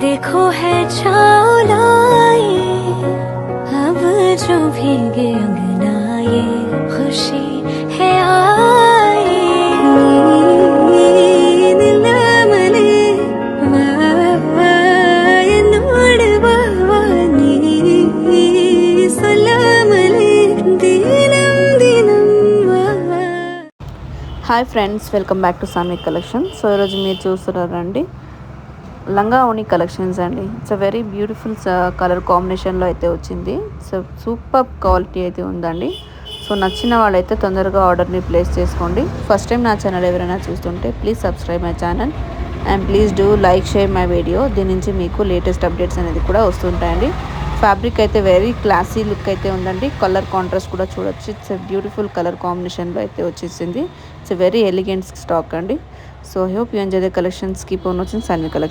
देखो है चावलाए अब जो भीगे अंगना ये खुशी है आई निलमले वायनोड वावानी सलामले दिनम दिनम वावा। Hi friends, welcome back to Sanvi collection. So ఈరోజు మీరు చూస్తున్నారండి లంగా ఓణి కలెక్షన్స్ అండి. It's a very beautiful colour కాంబినేషన్లో అయితే వచ్చింది. సో సూపర్ క్వాలిటీ అయితే ఉందండి. సో నచ్చిన వాళ్ళైతే తొందరగా ఆర్డర్ని ప్లేస్ చేసుకోండి. ఫస్ట్ టైం నా ఛానల్ ఎవరైనా చూస్తుంటే please subscribe my channel and please do like share my video. దీని నుంచి మీకు లేటెస్ట్ అప్డేట్స్ అనేది కూడా వస్తుంటాయండి. ఫ్యాబ్రిక్ అయితే వెరీ క్లాసీ లుక్ అయితే ఉందండి. కలర్ కాంట్రాస్ట్ కూడా చూడొచ్చు. ఇట్స్ బ్యూటిఫుల్ కలర్ కాంబినేషన్లో అయితే వచ్చేసింది. ఇట్స్ వెరీ ఎలిగెంట్ స్టాక్ అండి. So I hope you enjoy the collections. Keep on watching Sanvi collection.